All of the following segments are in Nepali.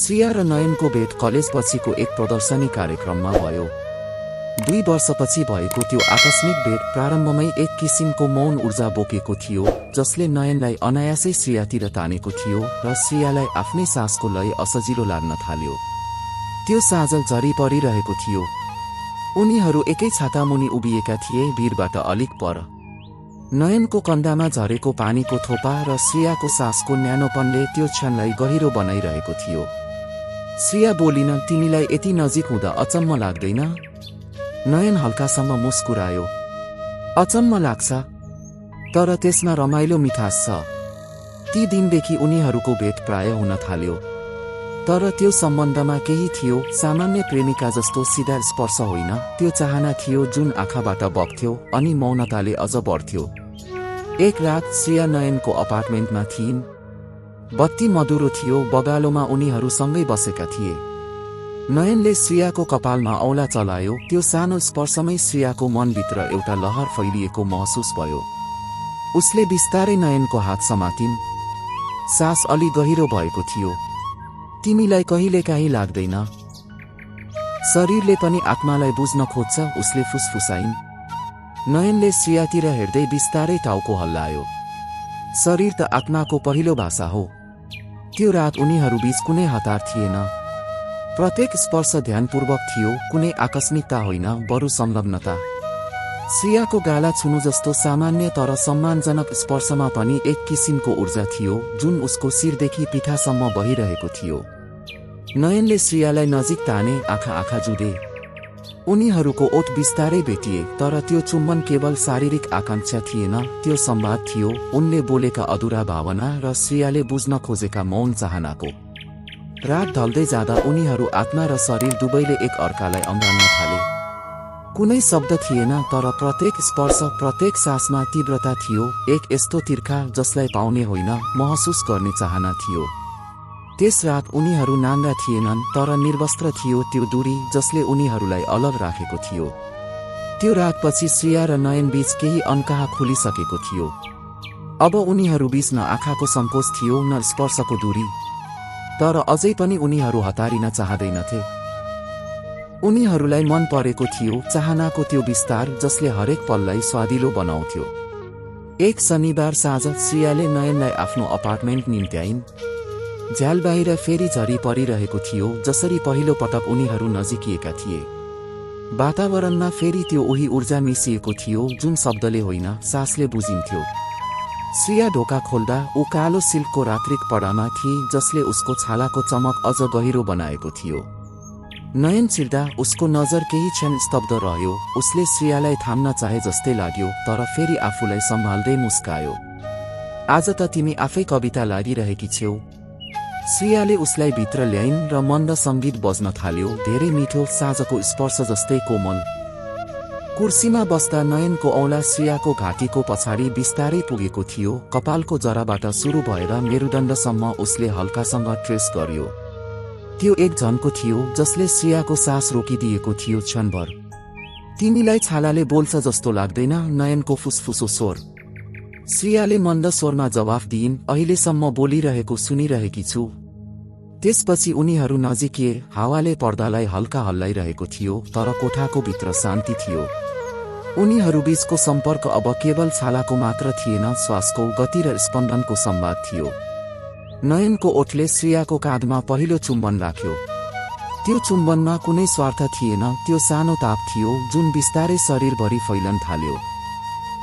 श्रेया र नयनको भेट कलेजपछिको एक प्रदर्शनी कार्यक्रममा भयो। 2 वर्षपछि भएको त्यो आकस्मिक भेट प्रारम्भमै एक किसिमको मौन ऊर्जा बोकेको थियो, जसले नयनलाई अनायासै श्रेयातिर तानेको थियो र श्रेयालाई आफ्नै सासको लय असजिलो लाग्न थाल्यो। त्यो साँझ झरी परिरहेको थियो। उनीहरू एकै छातामुनि उभिएका थिए, भिरबाट अलिक पर। नयनको कन्दामा झरेको पानीको थोपा र श्रेयाको सासको न्यानोपनले त्यो क्षणलाई गहिरो बनाइरहेको थियो। श्रेया बोलिन, तिमीलाई यति नजिक हुँदा अचम्म लाग्दैन? नयन हल्कासम्म मुस्कुरायो। अचम्म लाग्छ, तर त्यसमा रमाइलो मिठास छ। ती दिनदेखि उनीहरूको भेट प्राय हुन थाल्यो। तर त्यो सम्बन्धमा केही थियो, सामान्य प्रेमिका जस्तो सिधा स्पर्श होइन, त्यो चाहना थियो जुन आँखाबाट बग्थ्यो अनि मौनताले अझ बढ्थ्यो। एक रात श्रेया नयनको अपार्टमेन्टमा थिइन्। बत्ती मधुरो थियो, बगालोमा उनीहरू सँगै बसेका थिए। नयनले श्रेयाको कपालमा औला चलायो। त्यो सानो स्पर्शमै श्रेयाको मनभित्र एउटा लहर फैलिएको महसुस भयो। उसले बिस्तारै नयनको हात समातिन्। सास अलि गहिरो भएको थियो। तिमीलाई कहिलेकाहीँ लाग्दैन? शरीरले पनि आत्मालाई बुझ्न खोज्छ, उसले फुसफुसाइन्। नयनले श्रेयातिर हेर्दै बिस्तारै टाउको हल्लायो। शरीर त आत्माको पहिलो भाषा हो। त्यो रात उनीहरू बीच कुनै हतार थिएन। प्रत्येक स्पर्श ध्यानपूर्वक थियो, कुनै आकस्मिकता होइन, बरु संलग्नता। श्रेयाको गाला छुनु जस्तो सामान्य तर सम्मानजनक स्पर्शमा पनि एक किसिमको ऊर्जा थियो, जुन उसको शिरदेखि पिठासम्म बहिरहेको थियो। नयनले श्रेयालाई नजिक ताने, आँखा जुधे। उनीहरूको ओठ बिस्तारै भेटिए, तर त्यो चुम्बन केवल शारीरिक आकांक्षा थिएन, त्यो संवाद थियो, उनले बोलेका अधुरा भावना र श्रेयाले बुझ्न खोजेका मौन चाहनाको। रात ढल्दै जाँदा उनीहरू आत्मा र शरीर दुवैले एक अर्कालाई अँगाल्न थाले। कुनै शब्द थिएन, तर प्रत्येक स्पर्श, प्रत्येक सासमा तीव्रता थियो, एक यस्तो तिर्खा जसलाई पाउने होइन, महसुस गर्ने चाहना थियो। त्यस रात उनीहरू नाङ्गा थिएनन्, तर निर्वस्त्र थियो त्यो दूरी जसले उनीहरूलाई अलग राखेको थियो। त्यो रातपछि श्रेया र नयन बीच केही अनकहा खुलिसकेको थियो। अब उनीहरू बीच न आँखाको सङ्कोच थियो, न स्पर्शको दूरी। तर अझै पनि उनीहरू हतारिन चाहँदैनथे। उनीहरूलाई मन परेको थियो, चाहनाको त्यो विस्तार जसले हरेक पललाई स्वादिलो बनाउँथ्यो। एक शनिबार साँझ श्रेयाले नयनलाई आफ्नो अपार्टमेन्ट निम्त्याइन्। झ्याल बाहिर फेरि झरी परिरहेको थियो, जसरी पहिलो पटक उनीहरू नजिकिएका थिए। वातावरणमा फेरि त्यो उही ऊर्जा मिसिएको थियो, जुन शब्दले होइन, सासले बुझिन्थ्यो। श्रेया ढोका खोल्दा ऊ कालो सिल्कको रात्रिक पडामा थिए, जसले उसको छालाको चमक अझ गहिरो बनाएको थियो। नयन छिर्दा उसको नजर केही क्षण स्तब्ध रह्यो। उसले श्रेयालाई थाम्न चाहे जस्तै लाग्यो, तर फेरि आफूलाई सम्हाल्दै मुस्कायो। आज त तिमी आफै कविता लागिरहेकी छेउ। श्रेयाले उसलाई भित्र ल्याइन् र मन्द सङ्गीत बज्न थाल्यो, धेरै मिठो, साँझको स्पर्श जस्तै कोमल। कुर्सीमा बस्दा नयनको औँला श्रेयाको घाँटीको पछाडि बिस्तारै पुगेको थियो। कपालको जराबाट सुरु भएर मेरुदण्डसम्म उसले हल्कासँग ट्रेस गर्यो। त्यो एक झन्को थियो जसले श्रेयाको सास रोकिदिएको थियो क्षणभर। तिमीलाई छालाले बोल्छ जस्तो लाग्दैन? नयनको फुसफुसो स्वर। श्रेयाले मन्द स्वरमा जवाफ दिइन्, अहिलेसम्म बोलिरहेको सुनिरहेकी छु। त्यसपछि उनीहरू नजिकिए। हावाले पर्दालाई हल्का हल्लाइरहेको थियो, तर कोठाको भित्र शान्ति थियो। उनीहरू बीचको सम्पर्क अब केवल छालाको मात्र थिएन, श्वासको गति र स्पन्दनको संवाद थियो। नयनको ओठले श्रेयाको काँधमा पहिलो चुम्बन राख्यो। त्यो चुम्बनमा कुनै स्वार्थ थिएन, त्यो सानो ताप थियो जुन बिस्तारै शरीरभरि फैलन थाल्यो।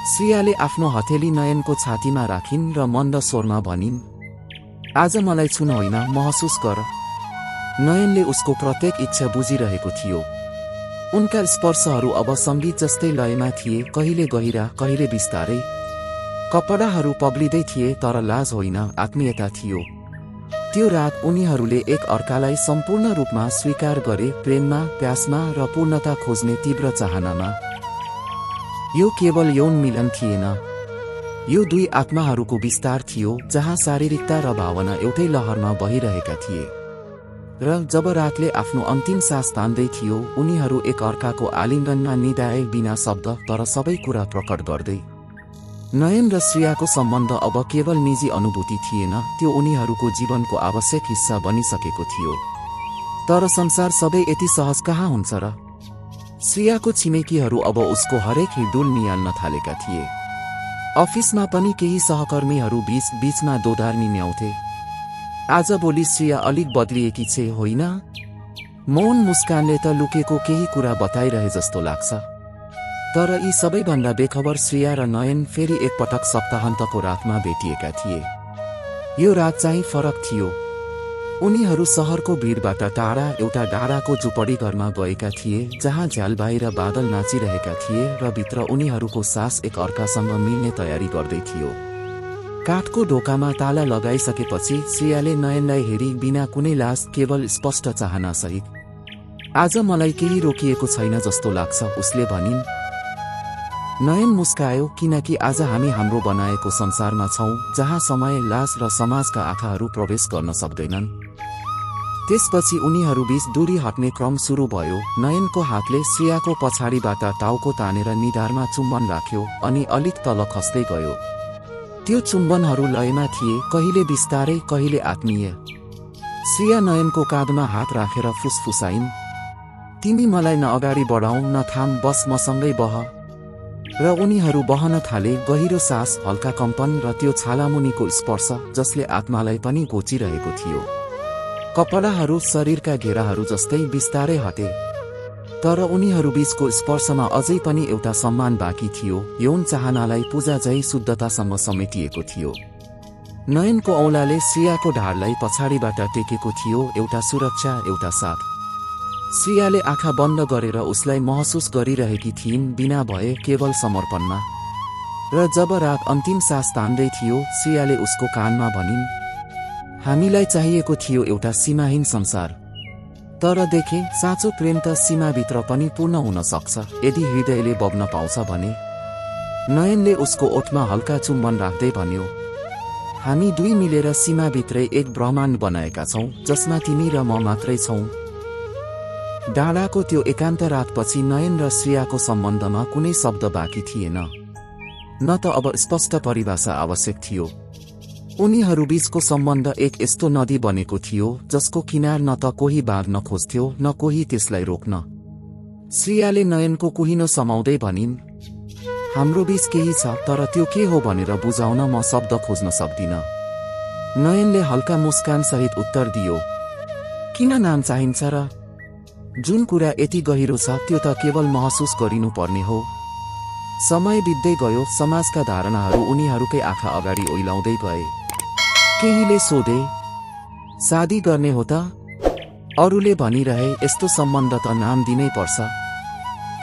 श्रेयाले आफ्नो हथेली नयनको छातीमा राखिन् र मन्द स्वरमा भनिन्, आज मलाई छुन होइन, महसुस गर। नयनले उसको प्रत्येक इच्छा बुझिरहेको थियो। उनका स्पर्शहरू अब सङ्गीत जस्तै लयमा थिए, कहिले गहिरा, कहिले बिस्तारै। कपडाहरू पग्लिँदै थिए, तर लाज होइन, आत्मीयता थियो। त्यो रात उनीहरूले एक अर्कालाई सम्पूर्ण रूपमा स्वीकार गरे, प्रेममा, प्यासमा र पूर्णता खोज्ने तीव्र चाहनामा। यो केवल यौन मिलन थिएन, यो दुई आत्माहरूको विस्तार थियो, जहाँ शारीरिकता र भावना एउटै लहरमा बहिरहेका थिए। र जब रातले आफ्नो अन्तिम सास तान्दै थियो, उनीहरू एक अर्काको आलिङ्गनमा निदाए, बिना शब्द, तर सबै कुरा प्रकट गर्दै। नयन र श्रेयाको सम्बन्ध अब केवल निजी अनुभूति थिएन, त्यो उनीहरूको जीवनको आवश्यक हिस्सा बनिसकेको थियो। तर संसार सबै यति सहज कहाँ हुन्छ र? श्रेयाको छिमेकीहरू अब उसको हरेक हिडुल निहाल्न थालेका थिए। अफिसमा पनि केही सहकर्मीहरू बीचमा दोधार निम्याउँथे। आजभोलि श्रेया अलिक बदलिएकी छे, होइन? मौन मुस्कानले त लुकेको केही कुरा बताइरहे जस्तो लाग्छ। तर यी सबैभन्दा बेखबर श्रेया र नयन फेरि एकपटक सप्ताहन्तको रातमा भेटिएका थिए। यो रात चाहिँ फरक थियो। उनीहरू शहरको भिडबाट टाढा एउटा डाँडाको झुपडी घरमा गएका थिए, जहाँ झ्यालबाई र बादल नाचिरहेका थिए र भित्र उनीहरूको सास एक अर्कासँग मिल्ने तयारी गर्दै थियो। काठको ढोकामा ताला लगाइसकेपछि श्रेयाले नयनलाई हेरी बिना कुनै लाज, केवल स्पष्ट चाहनासहित, आज मलाई केही रोकिएको छैन जस्तो लाग्छ, उसले भनिन्। नयन मुस्कायो, किनकि आज हामी हाम्रो बनाएको संसारमा छौं, जहाँ समय, लाज र समाजका आँखाहरू प्रवेश गर्न सक्दैनन्। त्यसपछि उनीहरू बीच दूरी हट्ने क्रम सुरु भयो। नयनको हातले श्रेयाको पछाडिबाट टाउको तानेर निधारमा चुम्बन राख्यो अनि अलिक तल खस्दै गयो। त्यो चुम्बनहरू लयमा थिए, कहिले बिस्तारै, कहिले आत्मीय। श्रेया नयनको काँधमा हात राखेर फुसफुसाइन्, तिमी मलाई न अगाडि बढाऊ न थाम, बस मसँगै बह। र उनीहरू बहन थाले, गहिरो सास, हल्का कम्पन र त्यो छालामुनिको स्पर्श जसले आत्मालाई पनि घोचिरहेको थियो। कपडाहरू शरीरका घेराहरू जस्तै बिस्तारै हटे, तर उनीहरू बीचको स्पर्शमा अझै पनि एउटा सम्मान बाँकी थियो, यौन चाहनालाई पूजाझै शुद्धतासँग समेटिएको थियो। नयनको औँलाले श्रेयाको ढाडलाई पछाडिबाट टेकेको थियो, एउटा सुरक्षा, एउटा साथ। श्रेयाले आँखा बन्द गरेर उसलाई महसुस गरिरहेकी थिइन्, बिना भए, केवल समर्पणमा। र जब रात अन्तिम सास तान्दै थियो, श्रेयाले उसको कानमा भनिन्, हामीलाई चाहिएको थियो एउटा सीमाहीन संसार। तर देखे, साँचो प्रेम त सीमाभित्र पनि पूर्ण हुन सक्छ, यदि हृदयले बग्न पाउँछ भने। नयनले उसको ओठमा हल्का चुम्बन राख्दै भन्यो, हामी दुई मिलेर सीमाभित्रै एक ब्रह्माण्ड बनाएका छौं, जसमा तिमी र म मात्रै छौं। डाँडाको त्यो एकान्त रातपछि नयन र श्रेयाको सम्बन्धमा कुनै शब्द बाँकी थिएन, न त अब स्पष्ट परिभाषा आवश्यक थियो। उनीहरू बीचको सम्बन्ध एक यस्तो नदी बनेको थियो, जसको किनार न त कोही बाँध्न खोज्थ्यो, न कोही त्यसलाई रोक्न। श्रेयाले नयनको कुहिनो समाउँदै भनिन्, हाम्रो बीच केही छ, तर त्यो के हो भनेर बुझाउन म शब्द खोज्न सक्दिन। नयनले हल्का मुस्कान सहित उत्तर दियो, किन नाम चाहिन्छ र? जुन कुरा यति गहिरो छ, त्यो त केवल महसुस गरिनुपर्ने हो। समय बित्दै गयो, समाजका धारणाहरू उनीहरूकै आँखा अगाडि ओइलाउँदै गए। केहीले सोधे, शादी गर्ने हो त? अरूले भनिरहे, यस्तो सम्बन्ध त नाम दिनै पर्छ।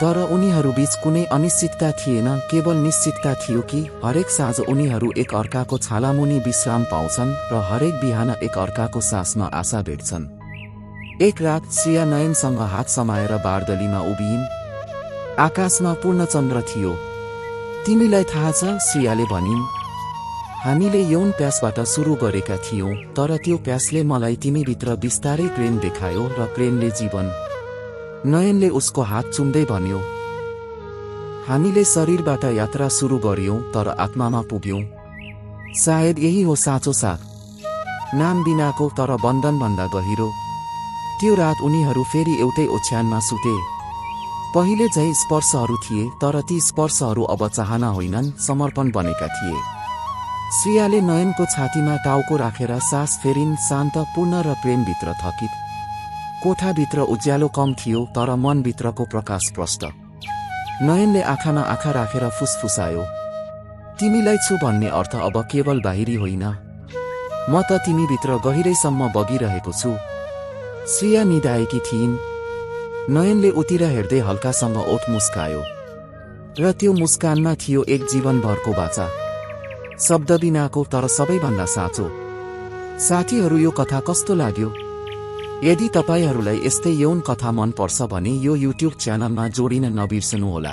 तर उनीहरू बीच कुनै अनिश्चितता थिएन, केवल निश्चितता थियो कि हरेक साँझ उनीहरू एक अर्काको छालामुनि विश्राम पाउँछन् र हरेक बिहान एक अर्काको सासमा आशा भेट्छन्। एक रात श्रेया नयनसँग हात समाएर बारदलीमा उभिइन्। आकाशमा पूर्ण चन्द्र थियो। तिमीलाई थाहा छ, श्रेयाले भनिन्, हामीले यौन प्यासबाट सुरु गरेका थियौं, तर त्यो प्यासले मलाई तिमीभित्र बिस्तारै प्रेम देखायो र प्रेमले जीवन। नयनले उसको हात चुम्दै भन्यो, हामीले शरीरबाट यात्रा सुरु गर्यौं, तर आत्मामा पुग्यौं। सायद यही हो साँचो साथ, नाम बिनाको तर बन्धनभन्दा गहिरो। त्यो रात उनीहरू फेरि एउटै ओछ्यानमा सुते। पहिले झै स्पर्शहरू थिए, तर ती स्पर्शहरू अब चाहना होइनन्, समर्पण बनेका थिए। श्रेयाले नयनको छातीमा टाउको राखेर सास फेरिन्, शान्त, पूर्ण र प्रेमभित्र थकित। कोठाभित्र उज्यालो कम थियो, तर मनभित्रको प्रकाश स्पष्ट। नयनले आँखामा आँखा राखेर फुसफुसायो, तिमीलाई छु भन्ने अर्थ अब केवल बाहिरी होइन, म त तिमीभित्र गहिरैसम्म बगिरहेको छु। श्रेया निधाएकी थिइन्। नयनले उतिर हेर्दै हल्कासँग ओठ मुस्कायो, र त्यो मुस्कानमा थियो एक जीवनभरको बाचा, शब्द बिनाको तर सबैभन्दा साँचो। साथीहरू, यो कथा कस्तो लाग्यो? यदि तपाईहरूलाई यस्तै यौन कथा मन पर्छ भने यो युट्युब च्यानलमा जोडिन नबिर्सनुहोला।